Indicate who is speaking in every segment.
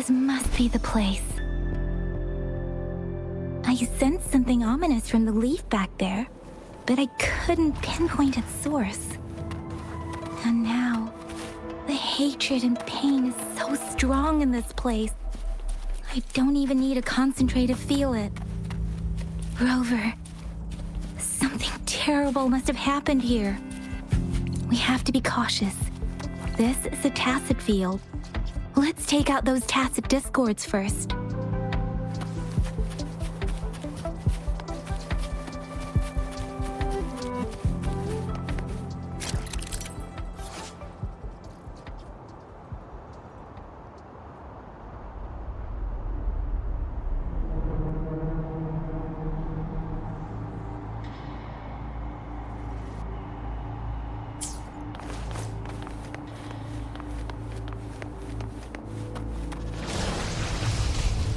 Speaker 1: This must be the place. I sensed something ominous from the leaf back there, but I couldn't pinpoint its source. And now, the hatred and pain is so strong in this place. I don't even need to concentrate to feel it. Rover, something terrible must have happened here. We have to be cautious. This is a tacit field. Let's take out those tacit discords first.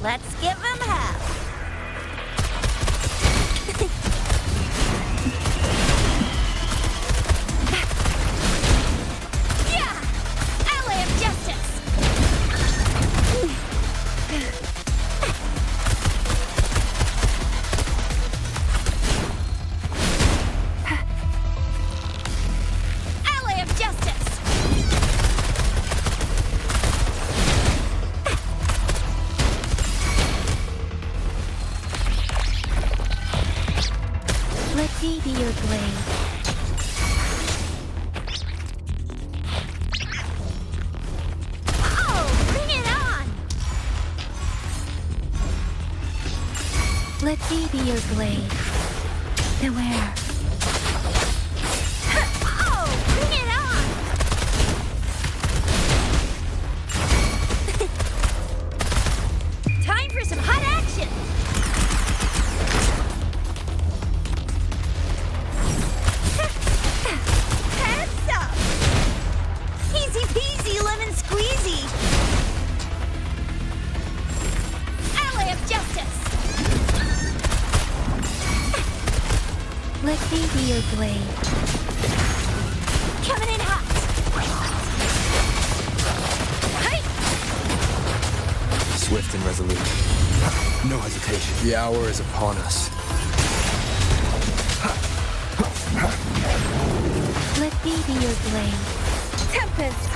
Speaker 2: Let's give him half. Yeah! Alley of Justice! Alley of Justice!
Speaker 1: Let me be your blade.
Speaker 2: Oh, bring it on!
Speaker 1: Let me be your blade. Beware.
Speaker 2: Oh, bring it on! Time for some hot action! Heads up! Easy peasy lemon squeezy! Alley of Justice!
Speaker 1: Let me be your blade.
Speaker 2: Coming in hot! Hey!
Speaker 3: Swift and resolute. No hesitation. The hour is upon us.
Speaker 1: Let me be your blade.
Speaker 2: Tempest!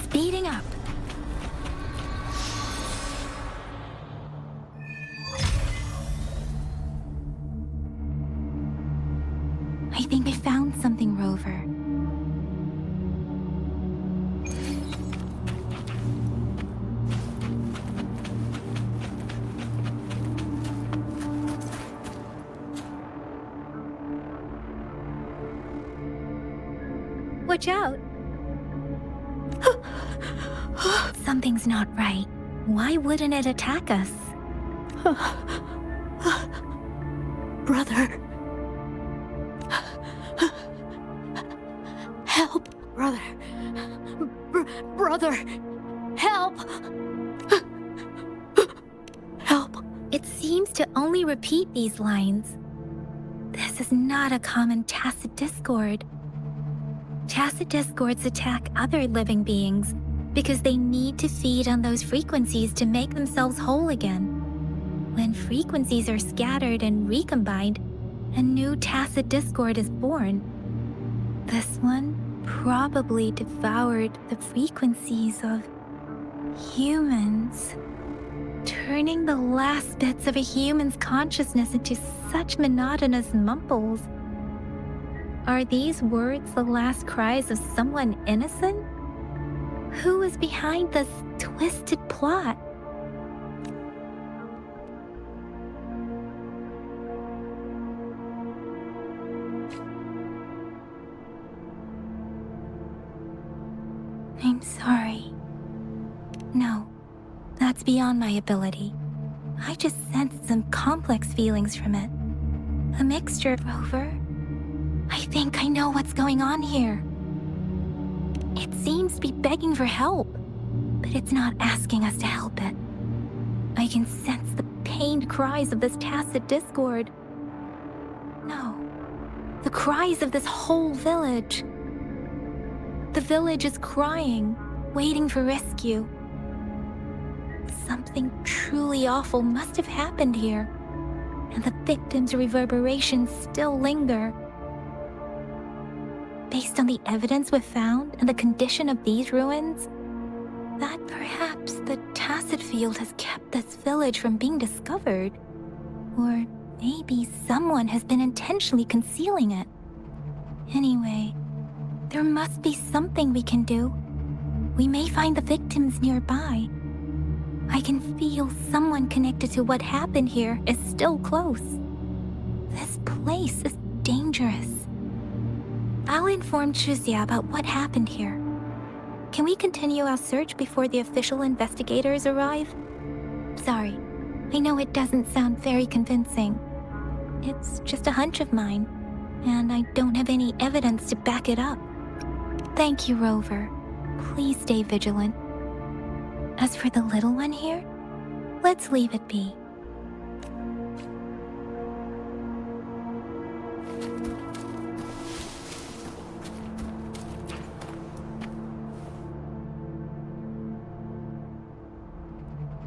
Speaker 1: Speeding up. I think I found something, Rover. Watch out. Something's not right. Why wouldn't it attack us?
Speaker 4: Brother. Help, brother. Brother. Help. Help.
Speaker 1: It seems to only repeat these lines. This is not a common tacit discord. Tacit discords attack other living beings because they need to feed on those frequencies to make themselves whole again. When frequencies are scattered and recombined, a new tacit discord is born. This one probably devoured the frequencies of humans, turning the last bits of a human's consciousness into such monotonous mumbles. Are these words the last cries of someone innocent? Who is behind this twisted plot? I'm sorry. No, that's beyond my ability. I just sensed some complex feelings from it. A mixture, Rover. I think I know what's going on here. It seems to be begging for help, but it's not asking us to help it. I can sense the pained cries of this tacit discord. No, the cries of this whole village. The village is crying, waiting for rescue. Something truly awful must have happened here, and the victims' reverberations still linger. Based on the evidence we've found and the condition of these ruins, that perhaps the tacit field has kept this village from being discovered. Or maybe someone has been intentionally concealing it. Anyway, there must be something we can do. We may find the victims nearby. I can feel someone connected to what happened here is still close. This place is dangerous. I'll inform Chuzia about what happened here. Can we continue our search before the official investigators arrive? Sorry, I know it doesn't sound very convincing. It's just a hunch of mine, and I don't have any evidence to back it up. Thank you, Rover. Please stay vigilant. As for the little one here, let's leave it be.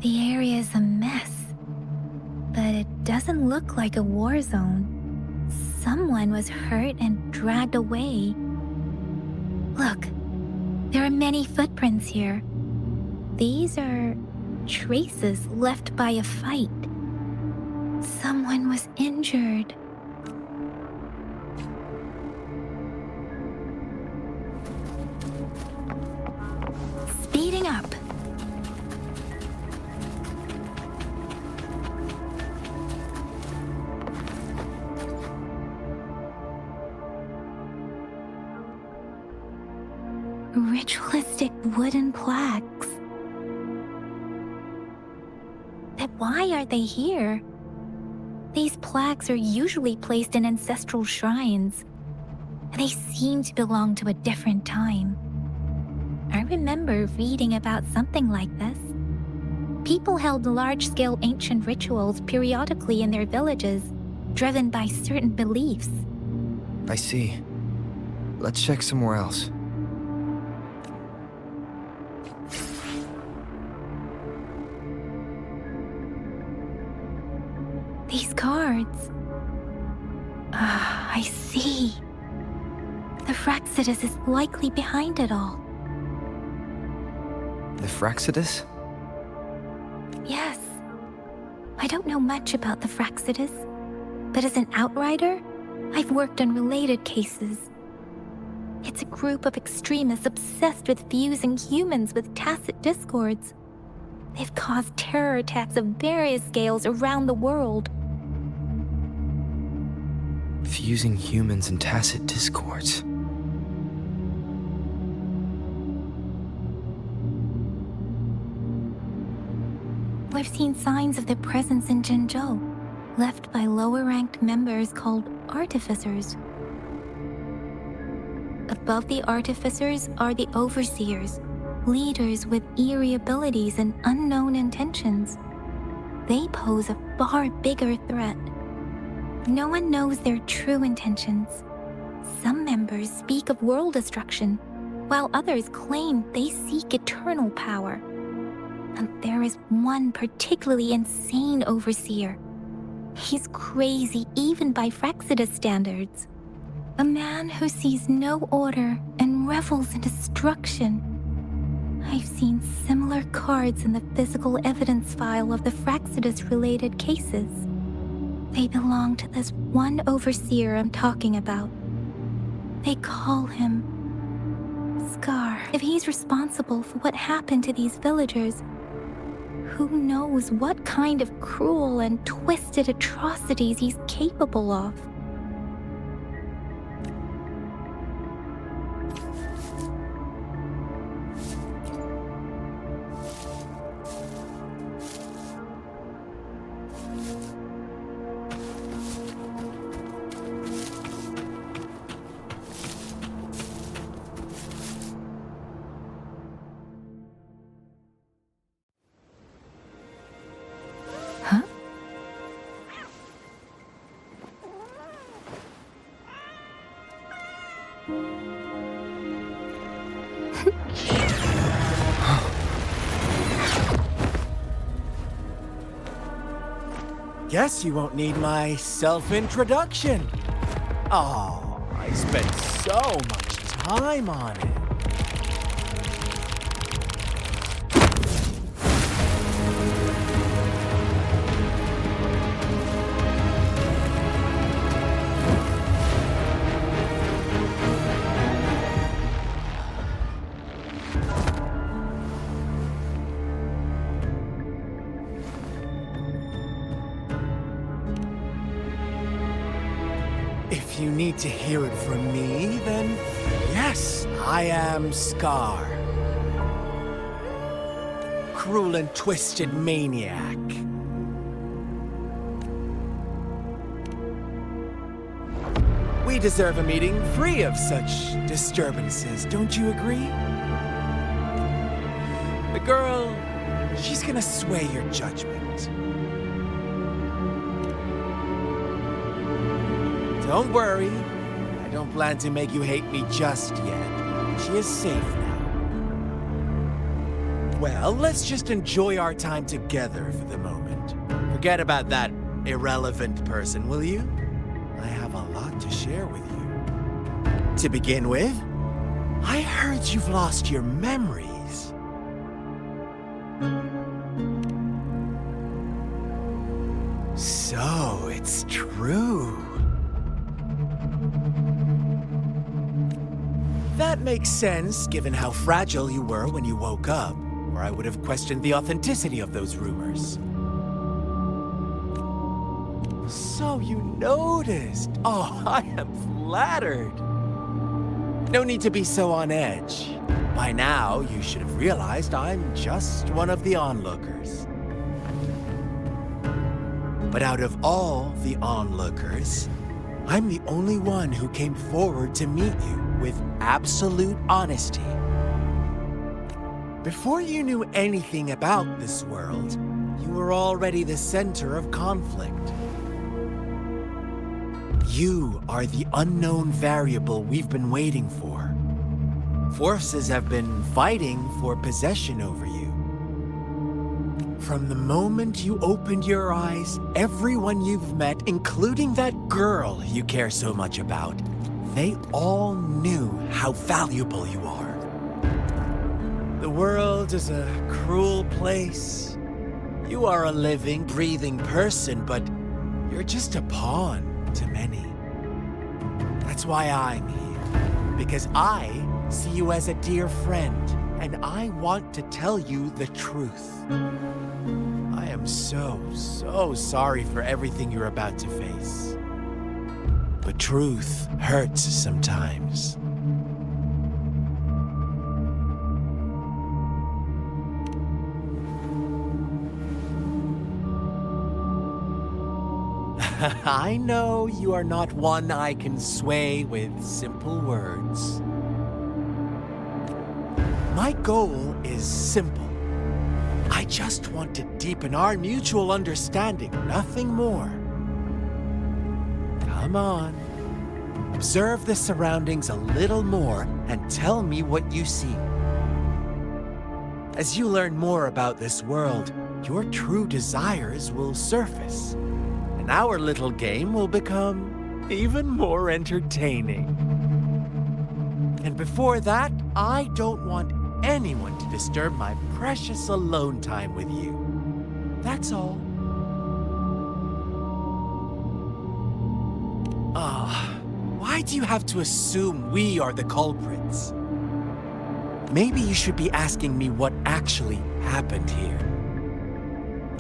Speaker 1: The area is a mess, but it doesn't look like a war zone. Someone was hurt and dragged away. Look, there are many footprints here. These are traces left by a fight. Someone was injured. Speeding up. Ritualistic wooden plaques. But why are they here? These plaques are usually placed in ancestral shrines. They seem to belong to a different time. I remember reading about something like this. People held large-scale ancient rituals periodically in their villages, driven by certain beliefs.
Speaker 3: I see. Let's check somewhere else.
Speaker 1: These cards. I see. The Fraxidus is likely behind it all.
Speaker 3: The Fraxidus?
Speaker 1: Yes. I don't know much about the Fraxidus, but as an outrider, I've worked on related cases. It's a group of extremists obsessed with fusing humans with tacit discords. They've caused terror attacks of various scales around the world.
Speaker 3: Fusing humans and tacit discords.
Speaker 1: We've seen signs of their presence in Jinzhou, left by lower-ranked members called artificers. Above the artificers are the overseers, leaders with eerie abilities and unknown intentions. They pose a far bigger threat. No one knows their true intentions. Some members speak of world destruction, while others claim they seek eternal power. And there is one particularly insane overseer. He's crazy even by Fraxidus standards. A man who sees no order and revels in destruction. I've seen similar cards in the physical evidence file of the Fraxidus-related cases. They belong to this one overseer I'm talking about. They call him Scar. If he's responsible for what happened to these villagers, who knows what kind of cruel and twisted atrocities he's capable of.
Speaker 5: guess you won't need my self-introduction. Oh, I spent so much time on it. If you need to hear it from me, then yes, I am Scar. Cruel and twisted maniac. We deserve a meeting free of such disturbances, don't you agree? The girl, she's gonna sway your judgment. Don't worry, I don't plan to make you hate me just yet. She is safe now. Well, let's just enjoy our time together for the moment. Forget about that irrelevant person, will you? I have a lot to share with you. To begin with, I heard you've lost your memories. So, it's true. That makes sense, given how fragile you were when you woke up, or I would have questioned the authenticity of those rumors. So you noticed. Oh, I am flattered. No need to be so on edge. By now, you should have realized I'm just one of the onlookers. But out of all the onlookers, I'm the only one who came forward to meet you with absolute honesty. Before you knew anything about this world, you were already the center of conflict. You are the unknown variable we've been waiting for. Forces have been fighting for possession over you. From the moment you opened your eyes, everyone you've met, including that girl you care so much about, they all knew how valuable you are. The world is a cruel place. You are a living, breathing person, but you're just a pawn to many. That's why I'm here, because I see you as a dear friend, and I want to tell you the truth. I am so sorry for everything you're about to face. But truth hurts sometimes. I know you are not one I can sway with simple words. My goal is simple. I just want to deepen our mutual understanding, nothing more. Come on. Observe the surroundings a little more and tell me what you see. As you learn more about this world, your true desires will surface, and our little game will become even more entertaining. And before that, I don't want anyone to disturb my precious alone time with you. That's all. Why do you have to assume we are the culprits? Maybe you should be asking me what actually happened here.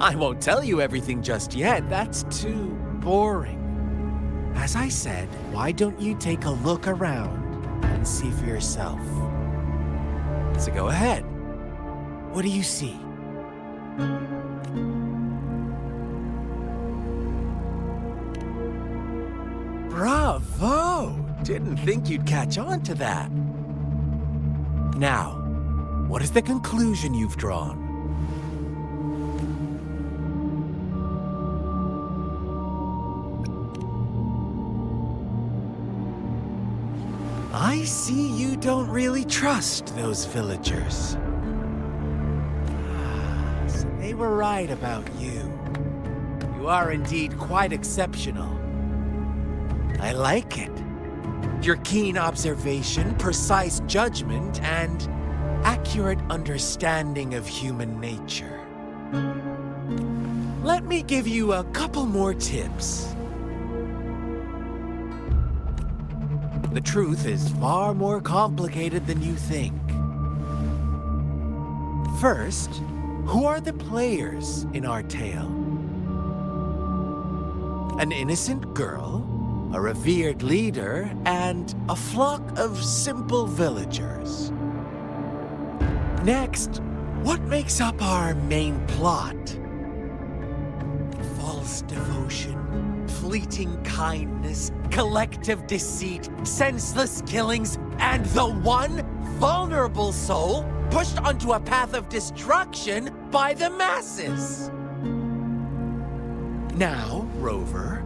Speaker 5: I won't tell you everything just yet. That's too boring. As I said, why don't you take a look around and see for yourself? So go ahead. What do you see? Bravo! Didn't think you'd catch on to that. Now, what is the conclusion you've drawn? I see you don't really trust those villagers. So they were right about you. You You are indeed quite exceptional. I like it. Your keen observation, precise judgment, and accurate understanding of human nature. Let me give you a couple more tips. The truth is far more complicated than you think. First, who are the players in our tale? An innocent girl, a revered leader, and a flock of simple villagers. Next, what makes up our main plot? False devotion, fleeting kindness, collective deceit, senseless killings, and the one vulnerable soul pushed onto a path of destruction by the masses. Now, Rover,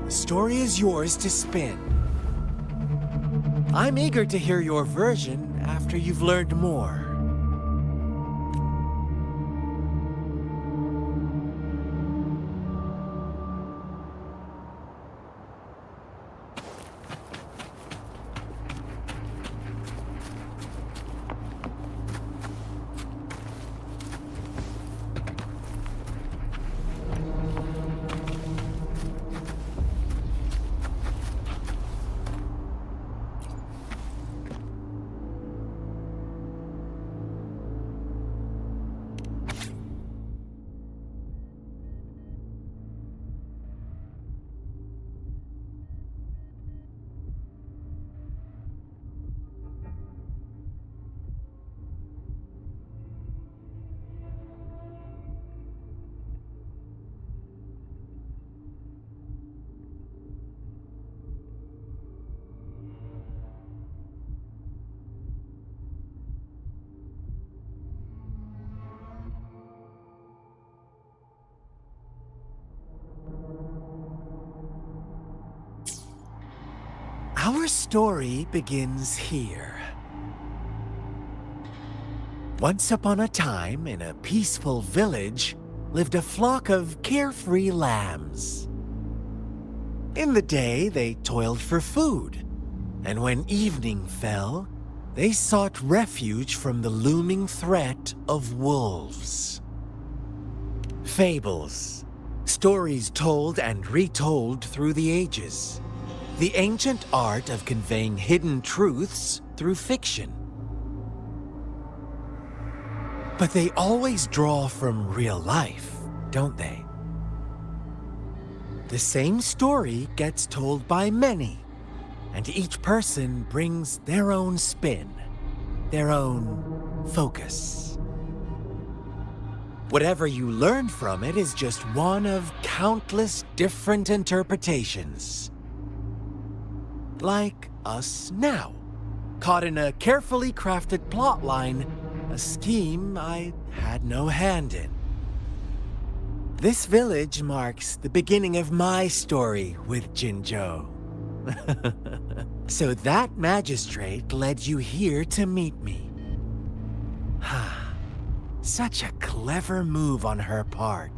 Speaker 5: the story is yours to spin. I'm eager to hear your version after you've learned more. Our story begins here. Once upon a time, in a peaceful village, lived a flock of carefree lambs. In the day, they toiled for food, and when evening fell, they sought refuge from the looming threat of wolves. Fables, stories told and retold through the ages. The ancient art of conveying hidden truths through fiction. But they always draw from real life, don't they? The same story gets told by many, and each person brings their own spin, their own focus. Whatever you learn from it is just one of countless different interpretations. Like us now, caught in a carefully crafted plotline, a scheme I had no hand in. This village marks the beginning of my story with Jinzhou. So that magistrate led you here to meet me. Such a clever move on her part.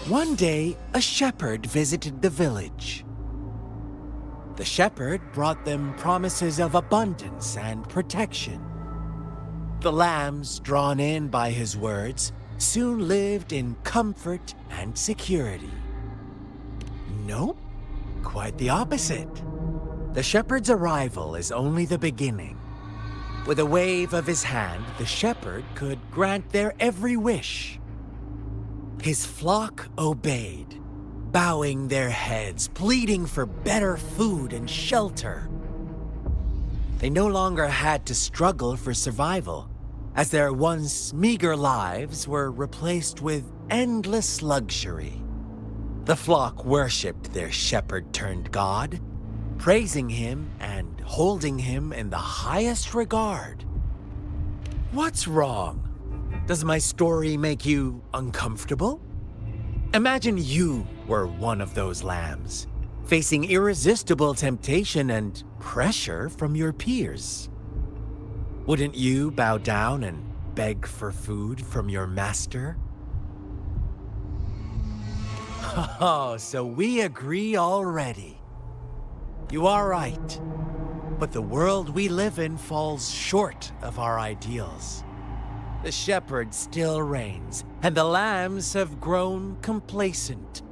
Speaker 5: One day, a shepherd visited the village. The shepherd brought them promises of abundance and protection. The lambs, drawn in by his words, soon lived in comfort and security. Nope, quite the opposite. The shepherd's arrival is only the beginning. With a wave of his hand, the shepherd could grant their every wish. His flock obeyed, bowing their heads, pleading for better food and shelter. They no longer had to struggle for survival, as their once meager lives were replaced with endless luxury. The flock worshipped their shepherd-turned-god, praising him and holding him in the highest regard. What's wrong? Does my story make you uncomfortable? Imagine you were one of those lambs, facing irresistible temptation and pressure from your peers. Wouldn't you bow down and beg for food from your master? Oh, so we agree already. You are right, but the world we live in falls short of our ideals. The shepherd still reigns, and the lambs have grown complacent.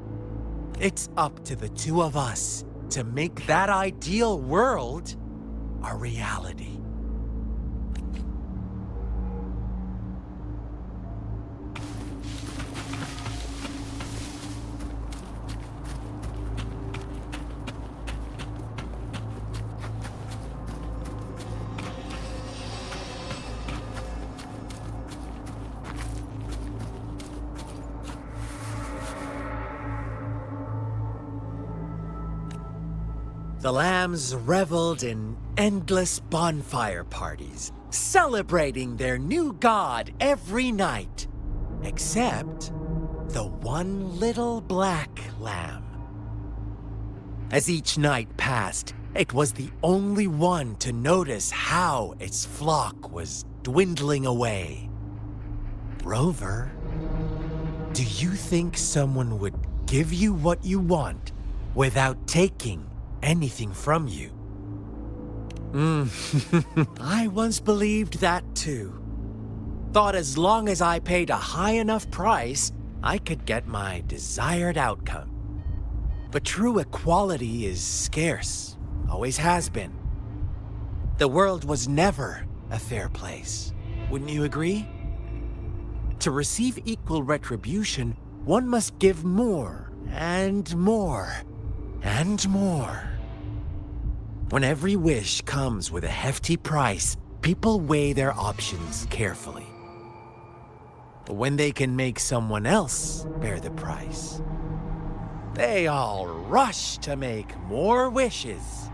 Speaker 5: It's up to the two of us to make that ideal world a reality. The lambs reveled in endless bonfire parties, celebrating their new god every night, except the one little black lamb. As each night passed, it was the only one to notice how its flock was dwindling away. Rover, do you think someone would give you what you want without taking anything from you? I once believed that too. Thought as long as I paid a high enough price, I could get my desired outcome. But true equality is scarce, always has been. The world was never a fair place, wouldn't you agree? To receive equal retribution, one must give more and more and more. When every wish comes with a hefty price, people weigh their options carefully. But when they can make someone else bear the price, they all rush to make more wishes.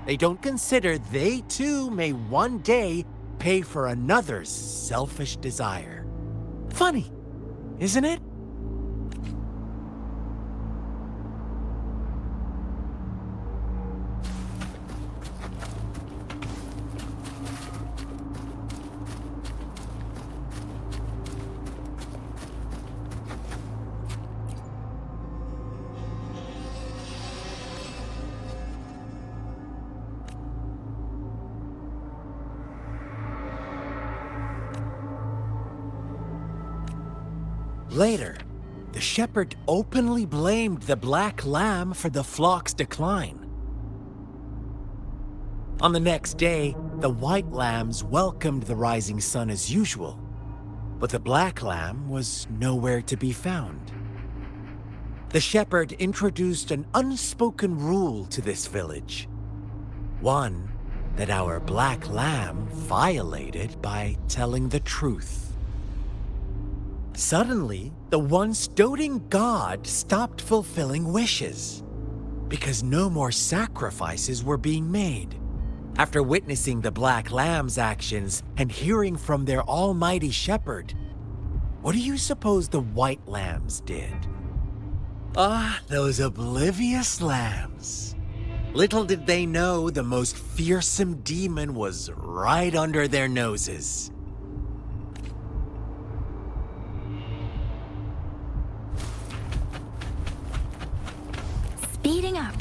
Speaker 5: They don't consider they too may one day pay for another's selfish desire. Funny, isn't it? Later, the shepherd openly blamed the black lamb for the flock's decline. On the next day, the white lambs welcomed the rising sun as usual, but the black lamb was nowhere to be found. The shepherd introduced an unspoken rule to this village, one that our black lamb violated by telling the truth. Suddenly, the once doting god stopped fulfilling wishes because no more sacrifices were being made. After witnessing the black lamb's actions and hearing from their almighty shepherd, what do you suppose the white lambs did? Ah, those oblivious lambs. Little did they know the most fearsome demon was right under their noses.
Speaker 1: Speeding up.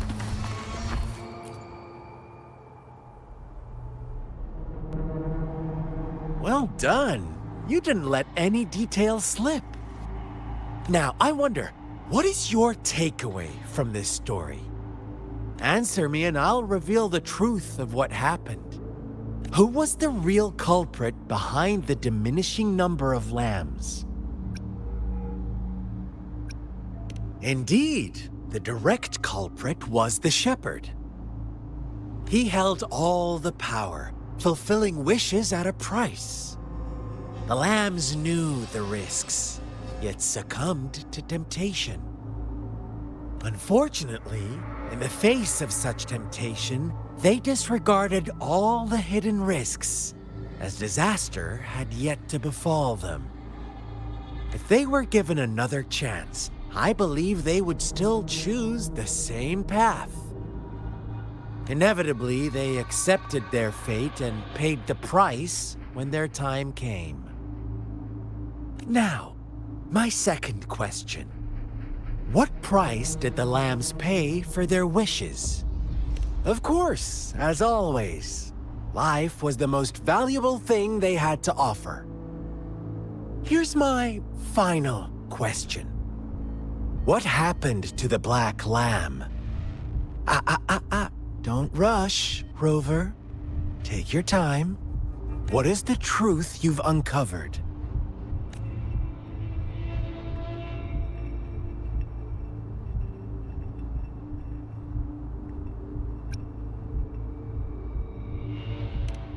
Speaker 5: Well done. You didn't let any details slip. Now, I wonder, What is your takeaway from this story? Answer me and I'll reveal the truth of what happened. Who was the real culprit behind the diminishing number of lambs? Indeed, the direct culprit was the shepherd. He held all the power, fulfilling wishes at a price. The lambs knew the risks, yet succumbed to temptation. Unfortunately, in the face of such temptation, they disregarded all the hidden risks, as disaster had yet to befall them. If they were given another chance, I believe they would still choose the same path. Inevitably, they accepted their fate and paid the price when their time came. Now, my second question. What price did the lambs pay for their wishes? Of course, as always, life was the most valuable thing they had to offer. Here's my final question. What happened to the black lamb? Don't rush, Rover. Take your time. What is the truth you've uncovered?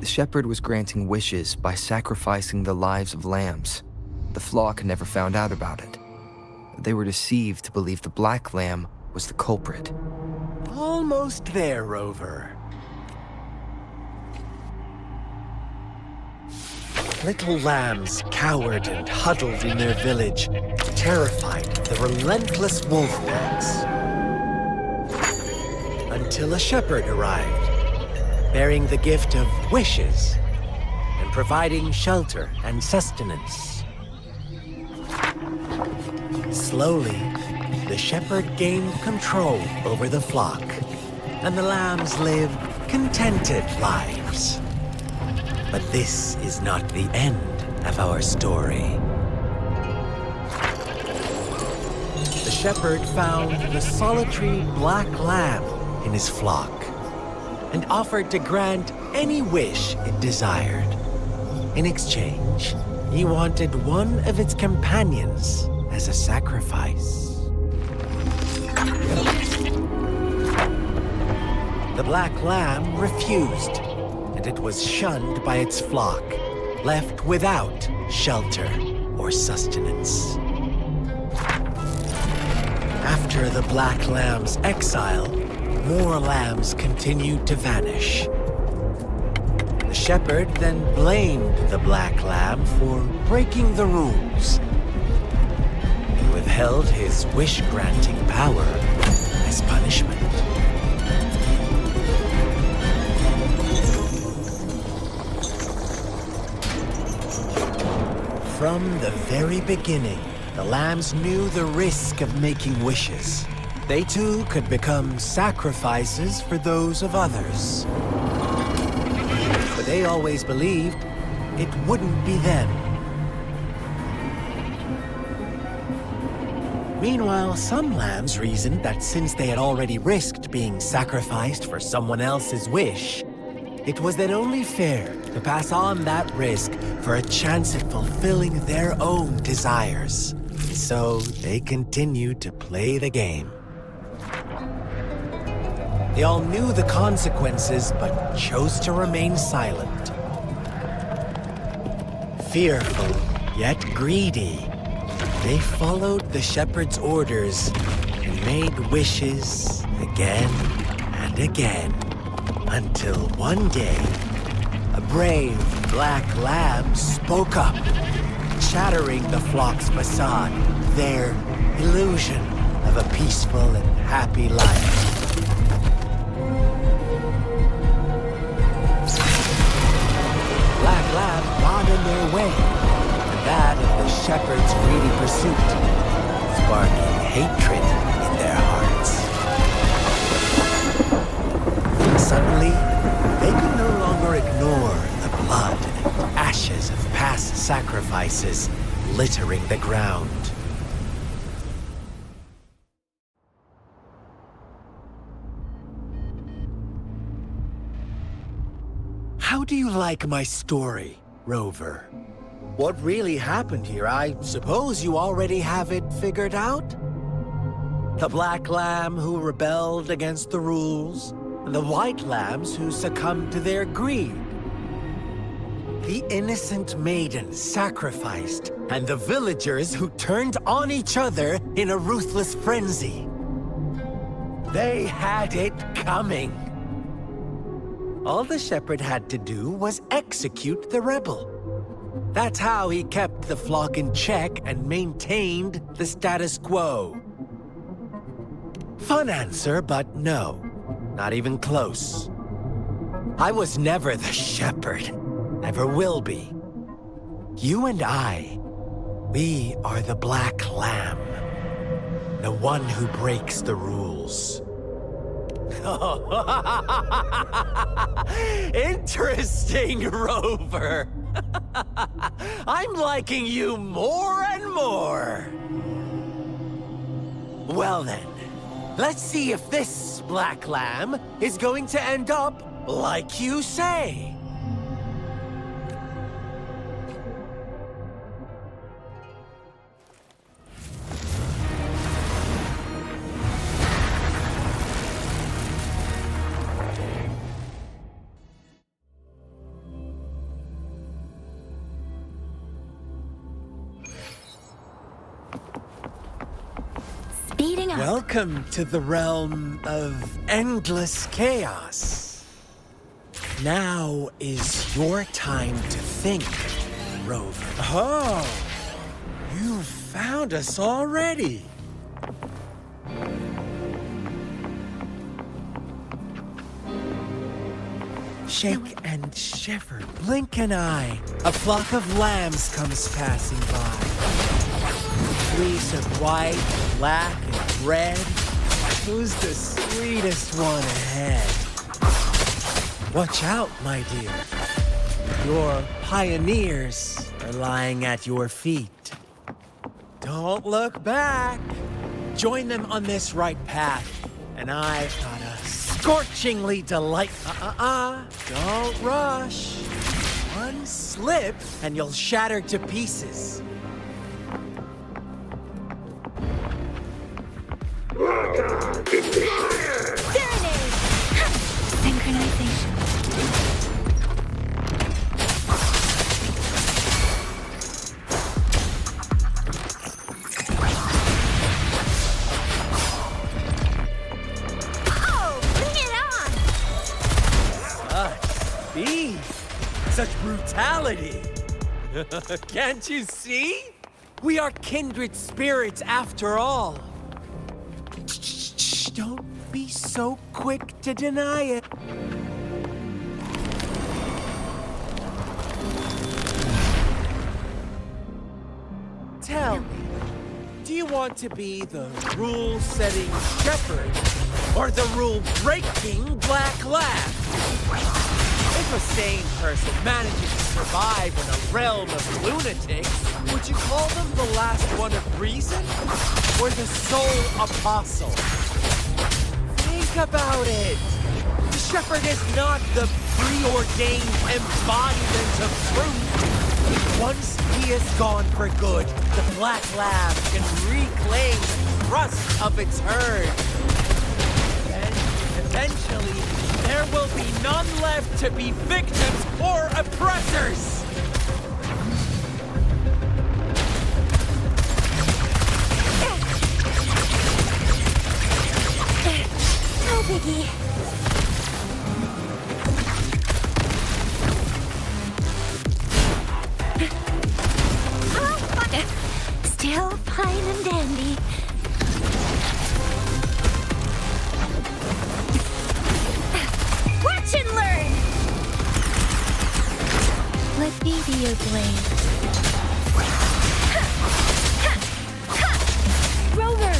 Speaker 6: The shepherd was granting wishes by sacrificing the lives of lambs. The flock never found out about it. They were deceived to believe the black lamb was the culprit.
Speaker 5: Almost there, Rover. Little lambs cowered and huddled in their village, terrified of the relentless wolf packs. Until a shepherd arrived, bearing the gift of wishes and providing shelter and sustenance. Slowly, the shepherd gained control over the flock, and the lambs lived contented lives. But this is not the end of our story. The shepherd found the solitary black lamb in his flock and offered to grant any wish it desired. In exchange, he wanted one of its companions as a sacrifice. The black lamb refused, and it was shunned by its flock, left without shelter or sustenance. After the black lamb's exile, more lambs continued to vanish. The shepherd then blamed the black lamb for breaking the rules. He withheld his wish-granting power as punishment. From the very beginning, the lambs knew the risk of making wishes. They too could become sacrifices for those of others. But they always believed it wouldn't be them. Meanwhile, some lambs reasoned that since they had already risked being sacrificed for someone else's wish, it was then only fair to pass on that risk for a chance at fulfilling their own desires. So they continued to play the game. They all knew the consequences, but chose to remain silent. Fearful, yet greedy, they followed the shepherd's orders and made wishes again and again, until one day, a brave black lamb spoke up, shattering the flock's facade, their illusion of a peaceful and happy life. Black lamb got in their way, and that of the shepherd's greedy pursuit, sparking hatred in their hearts. Suddenly, they could no longer ignore the blood and ashes of past sacrifices littering the ground. do you like my story, Rover? What really happened here? I suppose you already have it figured out? The black lamb who rebelled against the rules, and the white lambs who succumbed to their greed. The innocent maiden sacrificed, and the villagers who turned on each other in a ruthless frenzy. They had it coming. All the shepherd had to do was execute the rebel. That's how he kept the flock in check and maintained the status quo. Fun answer, but no. Not even close. I was never the shepherd. Never will be. You and I, we are the black lamb. The one who breaks the rules. Interesting, Rover. I'm liking you more and more. Well then, let's see if this black lamb is going to end up like you say.
Speaker 1: Speeding up.
Speaker 5: Welcome to the realm of endless chaos. Now is your time to think, Rover. Oh, you found us already. Shake and shiver, blink an eye. A flock of lambs comes passing by. Fleece of white, black, and red. Who's the sweetest one ahead? Watch out, my dear. Your pioneers are lying at your feet. Don't look back. Join them on this right path, and I've got a scorchingly delightful... Don't rush. One slip, and you'll shatter to pieces.
Speaker 2: Serenade!
Speaker 1: Synchronization.
Speaker 2: Oh, bring it on!
Speaker 5: Such speed! Such brutality! Can't you see? We are kindred spirits after all. Shh, don't be so quick to deny it. Tell me, do you want to be the rule-setting shepherd or the rule-breaking black lamb? If a sane person manages to survive in a realm of lunatics, would you call them the last one of reason? Or the sole apostle? Think about it. The shepherd is not the preordained embodiment of truth. Once he is gone for good, the black lamb can reclaim the trust of its herd. And eventually, there will be none left to be victims or oppressors!
Speaker 2: No biggie.
Speaker 1: Still fine and dandy.
Speaker 2: Watch and learn!
Speaker 1: Let me be your blade.
Speaker 2: Rover!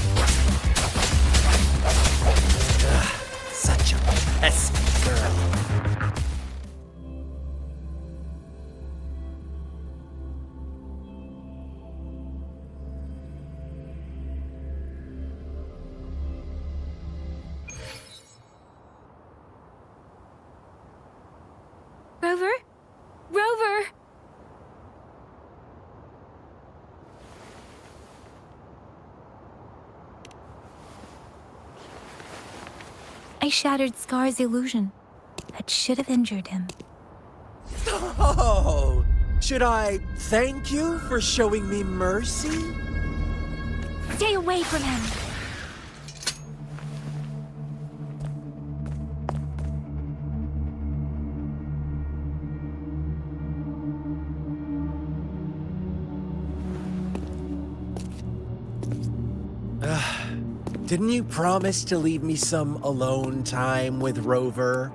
Speaker 5: Such a pesky girl.
Speaker 1: Rover? I shattered Scar's illusion. That should have injured him.
Speaker 5: Oh, should I thank you for showing me mercy?
Speaker 1: Stay away from him!
Speaker 5: Didn't you promise to leave me some alone time with Rover?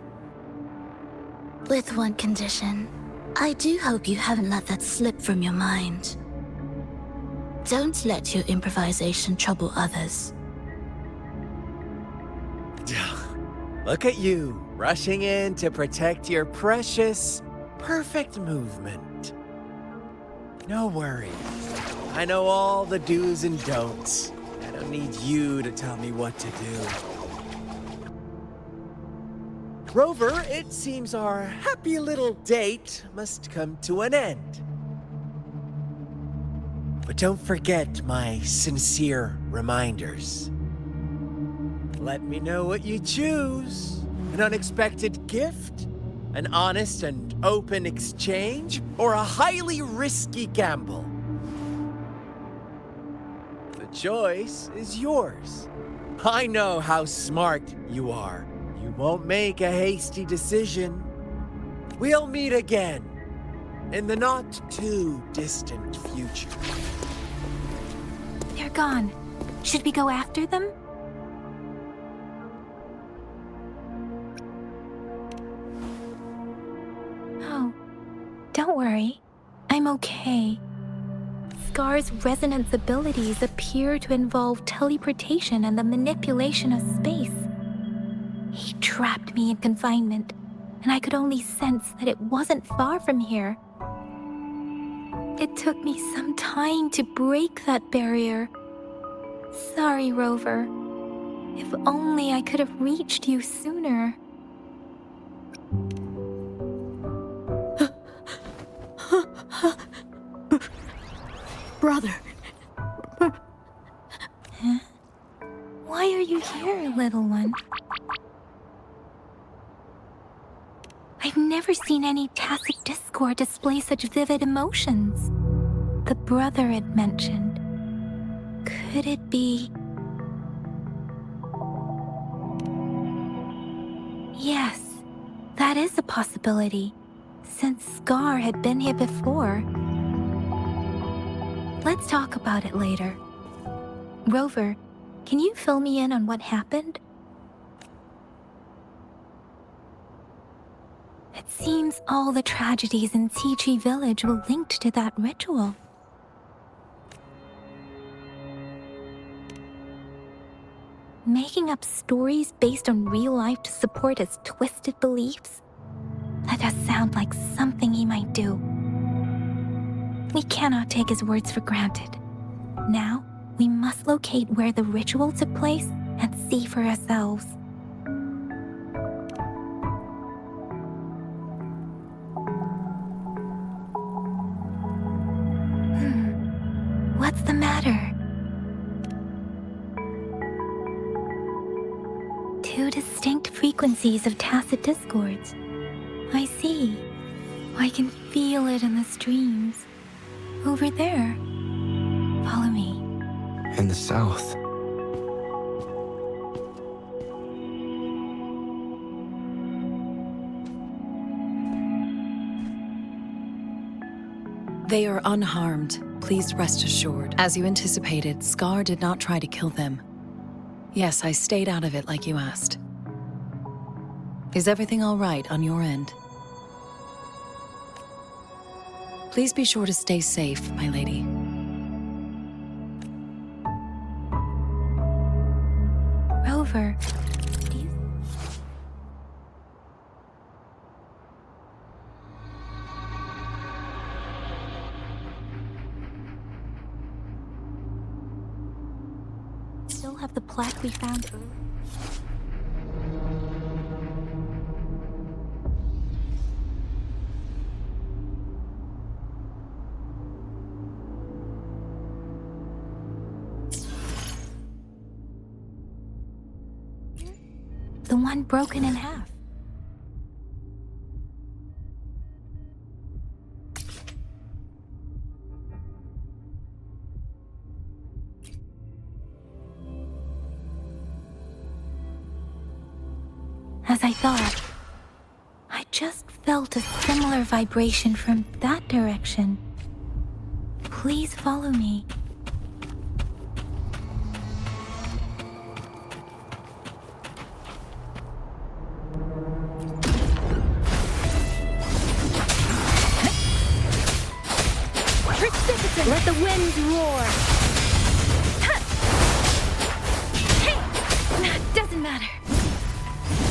Speaker 2: With one condition. I do hope you haven't let that slip from your mind. Don't let your improvisation trouble others.
Speaker 5: Look at you, rushing in to protect your precious, perfect movement. No worries. I know all the do's and don'ts. I don't need you to tell me what to do. Rover, it seems our happy little date must come to an end. But don't forget my sincere reminders. Let me know what you choose. An unexpected gift? An honest and open exchange? Or a highly risky gamble? The choice is yours. I know how smart you are. You won't make a hasty decision. We'll meet again in the not-too-distant future.
Speaker 1: They're gone. Should we go after them? Oh, don't worry. I'm okay. Scar's resonance abilities appear to involve teleportation and the manipulation of space. He trapped me in confinement, and I could only sense that it wasn't far from here. It took me some time to break that barrier. Sorry, Rover. If only I could have reached you sooner.
Speaker 4: Brother.
Speaker 1: Huh? Why are you here, little one? I've never seen any tacit discord display such vivid emotions. The brother it mentioned. Could it be... Yes, that is a possibility, since Scar had been here before. Let's talk about it later. Rover, can you fill me in on what happened? It seems all the tragedies in Tea Tree Village were linked to that ritual. Making up stories based on real life to support his twisted beliefs? That does sound like something he might do. We cannot take his words for granted. Now, we must locate where the ritual took place and see for ourselves. What's the matter? Two distinct frequencies of tacit discords. I see. I can feel it in the streams. Over there. Follow me.
Speaker 6: In the south.
Speaker 7: They are unharmed. Please rest assured. As you anticipated, Scar did not try to kill them. Yes, I stayed out of it like you asked. Is everything all right on your end? Please be sure to stay safe, my lady.
Speaker 1: Rover, do you... still have the plaque we found earlier? The one broken in half. As I thought, I just felt a similar vibration from that direction. Please follow me. Let the winds roar. Hey, doesn't matter.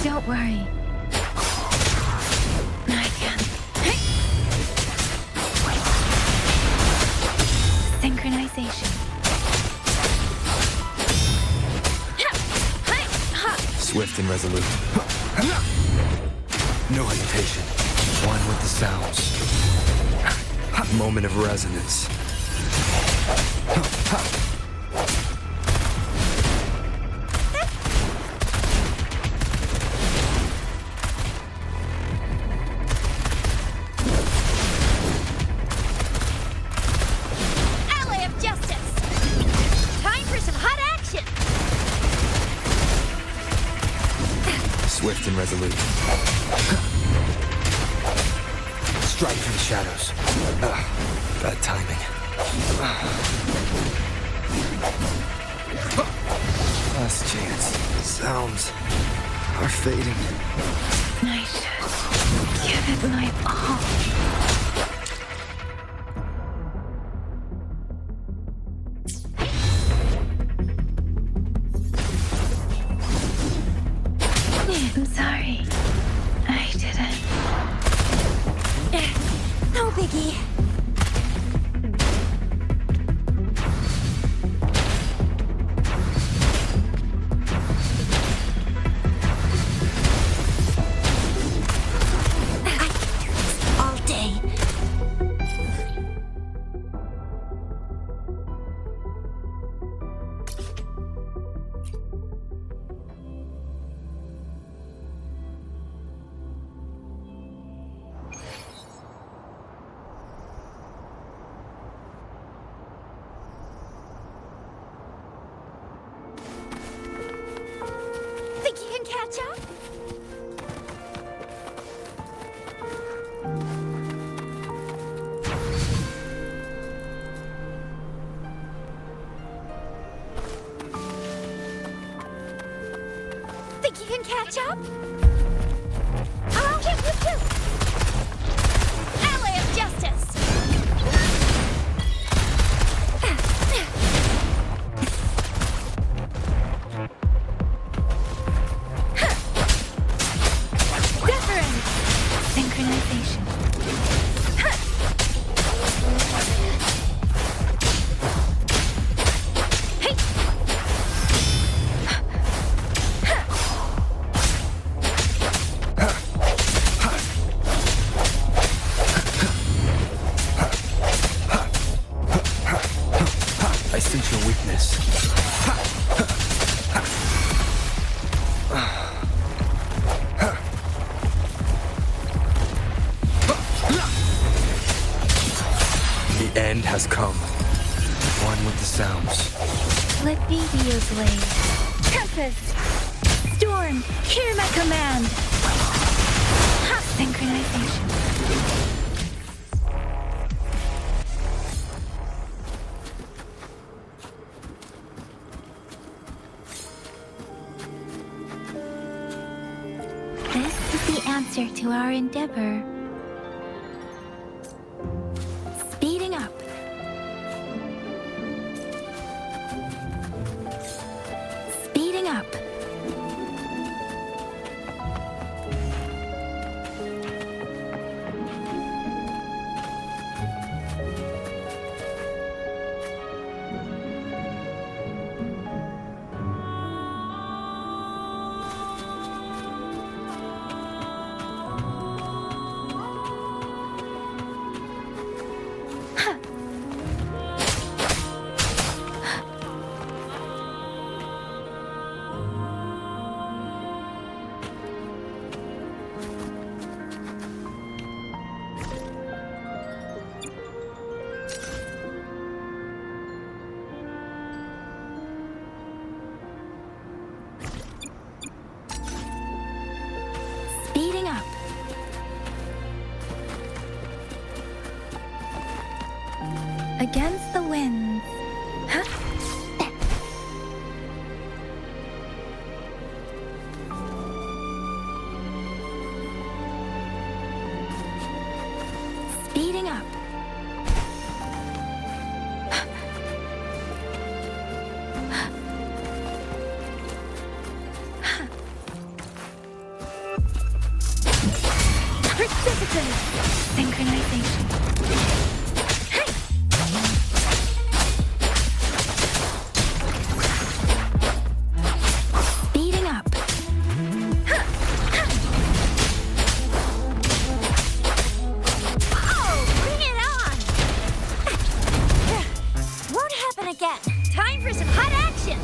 Speaker 1: Don't worry. I can. Synchronization.
Speaker 3: Swift and resolute. No hesitation. One with the sounds. Moment of resonance.
Speaker 2: Ally of justice! Time for some hot action!
Speaker 3: Swift and resolute. Strike from the shadows. Bad timing. Last chance. Sounds are fading.
Speaker 1: I should give it my all. I'm sorry. I didn't. No biggie.
Speaker 2: All day. Think you can catch up? Think you can catch up? I'll get you too! Ally of justice!
Speaker 1: Wuthering. Synchronization.
Speaker 2: Hey!
Speaker 3: I sense your weakness. The end has come. One with the sounds.
Speaker 1: Let me be your blade. Tempest! Storm! Hear my command! Synchronization. This is the answer to our endeavor. Speeding up. Speeding up. Against the winds. Huh? Speeding up. Precipitate. Synchronization. Speeding up.
Speaker 2: Oh, bring it on! Won't happen again. Time for some hot action!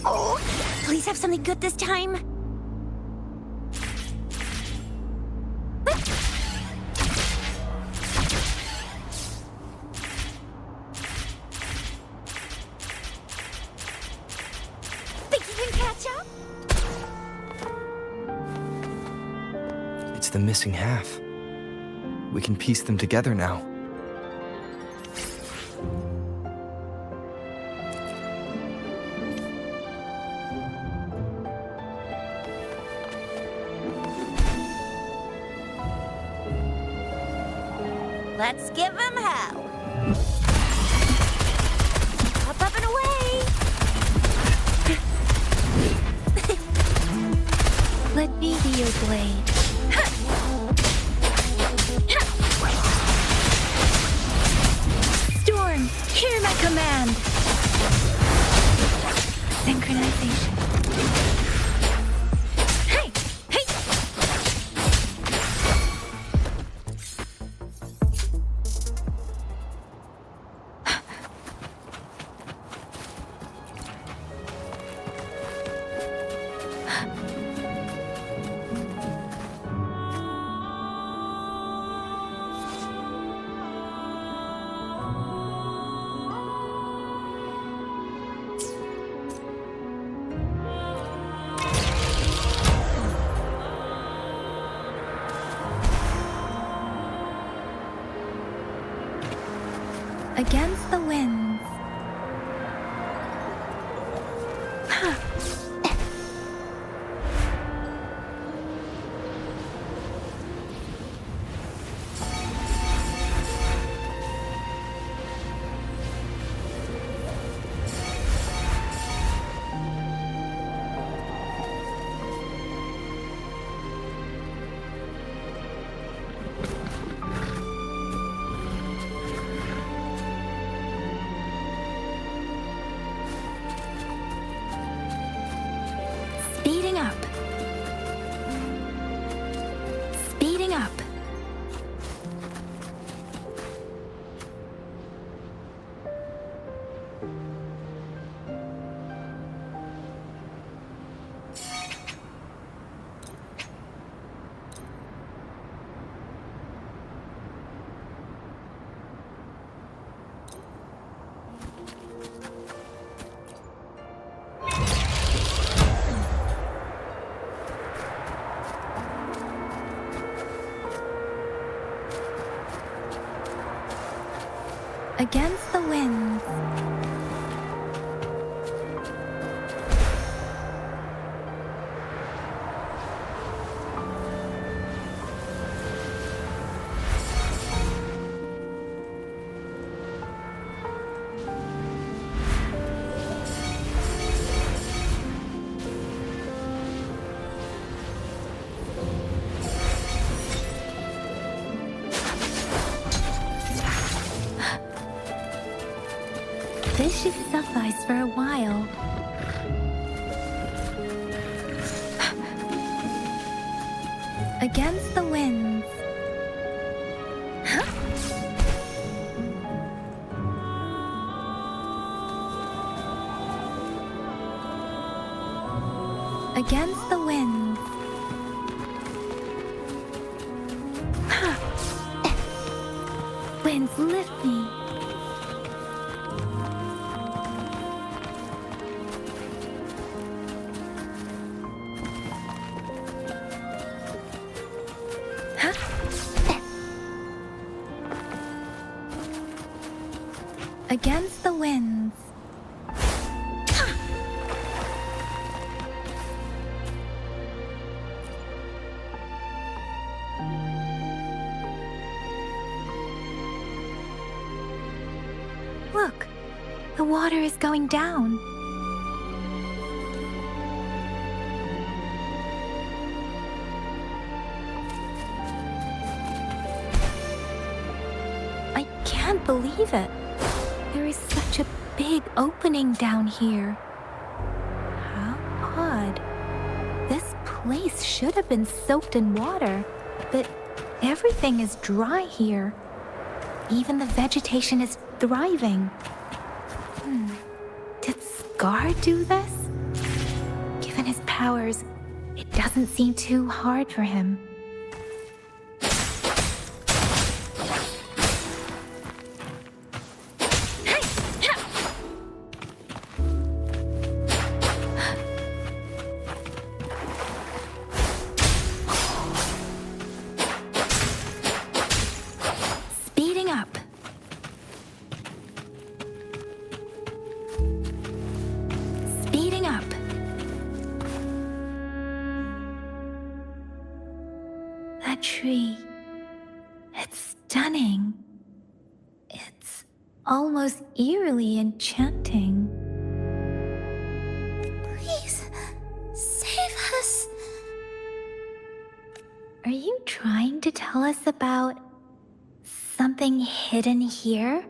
Speaker 2: Oh, please have something good this time. Think you can catch up?
Speaker 6: It's the missing half. We can piece them together now.
Speaker 2: Let's give him hell. Up and away.
Speaker 1: Let me be your blade. Storm, hear my command. Synchronization. Hey! Hey! Against the winds. Speeding up. Speeding up. Against the winds. This should suffice for a while. Against the winds. Huh? Against the winds. Huh. Winds lift me. against the winds. Look, the water is going down. I can't believe it. There is such a big opening down here. How odd. This place should have been soaked in water, but everything is dry here. Even the vegetation is thriving. Did Scar do this? Given his powers, it doesn't seem too hard for him. Speeding up. Speeding up. That tree. It's stunning. It's almost eerily enchanting.
Speaker 2: Please, save us.
Speaker 1: Are you trying to tell us about something hidden here?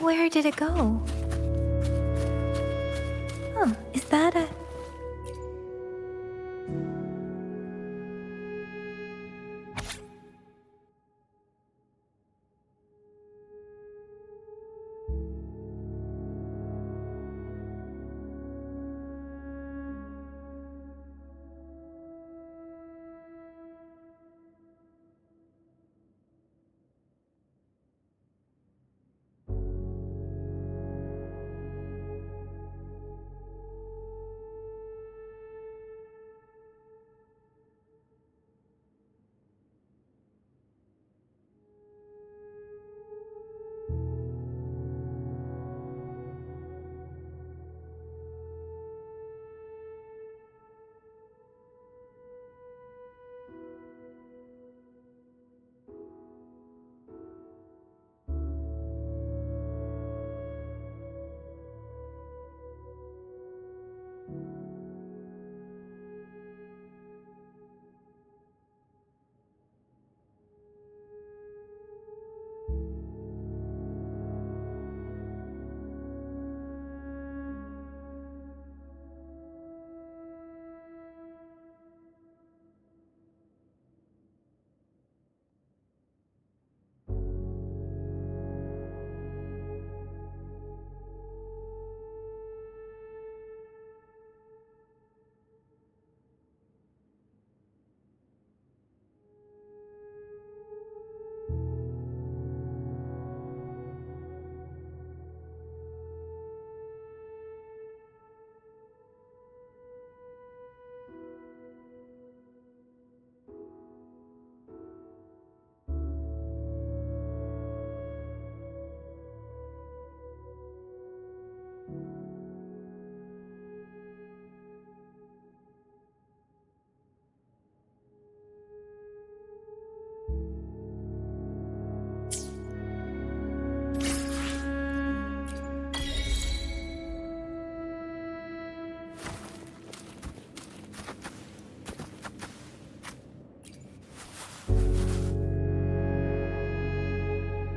Speaker 1: Where did it go? Oh, is that a...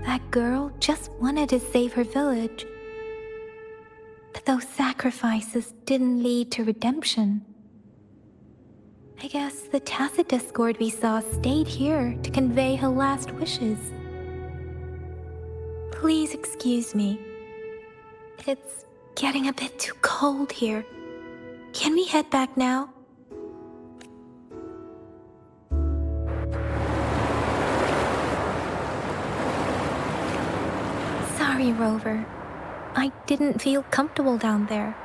Speaker 1: That girl just wanted to save her village. But those sacrifices didn't lead to redemption. I guess the tacit discord we saw stayed here to convey her last wishes. Please excuse me. It's getting a bit too cold here. Can we head back now? Sorry, Rover. I didn't feel comfortable down there.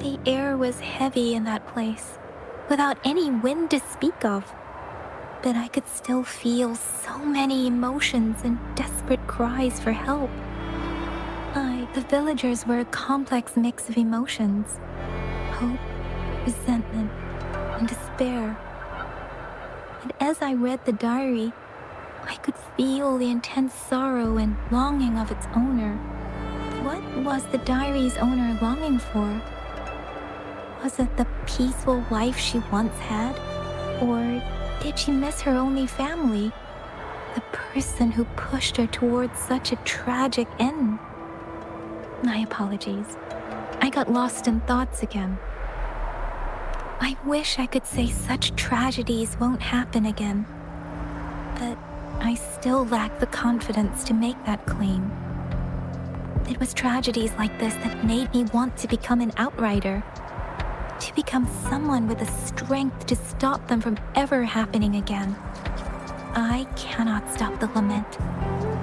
Speaker 1: The air was heavy in that place, without any wind to speak of. But I could still feel so many emotions and desperate cries for help. The villagers were a complex mix of emotions: hope, resentment, and despair. And as I read the diary, I could feel the intense sorrow and longing of its owner. What was the diary's owner longing for? Was it the peaceful life she once had? Or did she miss her only family? The person who pushed her towards such a tragic end? My apologies. I got lost in thoughts again. I wish I could say such tragedies won't happen again. But I still lack the confidence to make that claim. It was tragedies like this that made me want to become an outrider. To become someone with the strength to stop them from ever happening again. I cannot stop the lament,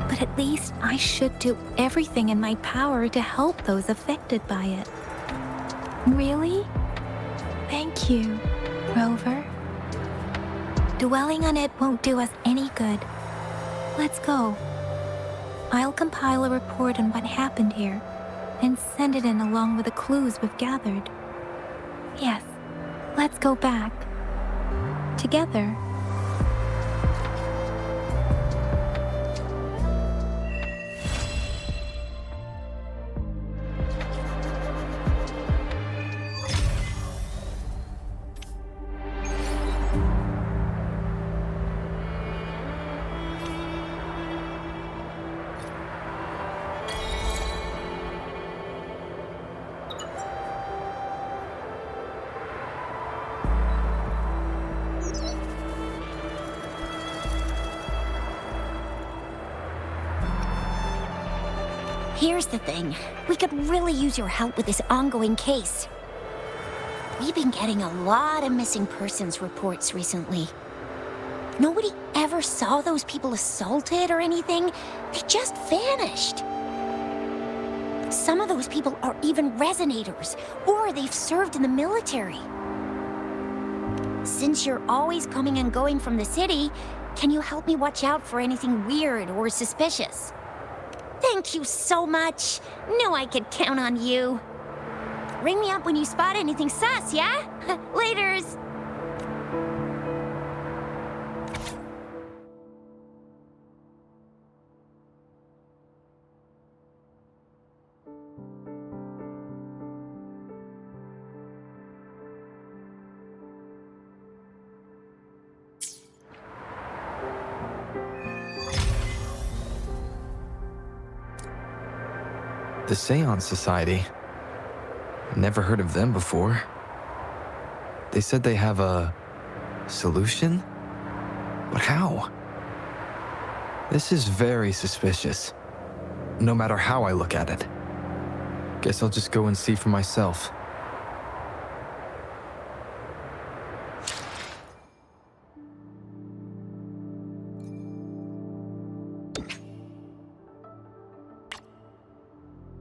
Speaker 1: but at least I should do everything in my power to help those affected by it. Really? Thank you, Rover. Dwelling on it won't do us any good. Let's go. I'll compile a report on what happened here and send it in along with the clues we've gathered. Yes, let's go back. Together.
Speaker 8: Here's the thing. We could really use your help with this ongoing case. We've been getting a lot of missing persons reports recently. Nobody ever saw those people assaulted or anything. They just vanished. Some of those people are even resonators, or they've served in the military. Since you're always coming and going from the city, can you help me watch out for anything weird or suspicious? Thank you so much. Knew I could count on you. Ring me up when you spot anything sus, yeah? Laters.
Speaker 6: The Seance Society. Never heard of them before. They said they have a solution? But how? This is very suspicious, no matter how I look at it. Guess I'll just go and see for myself.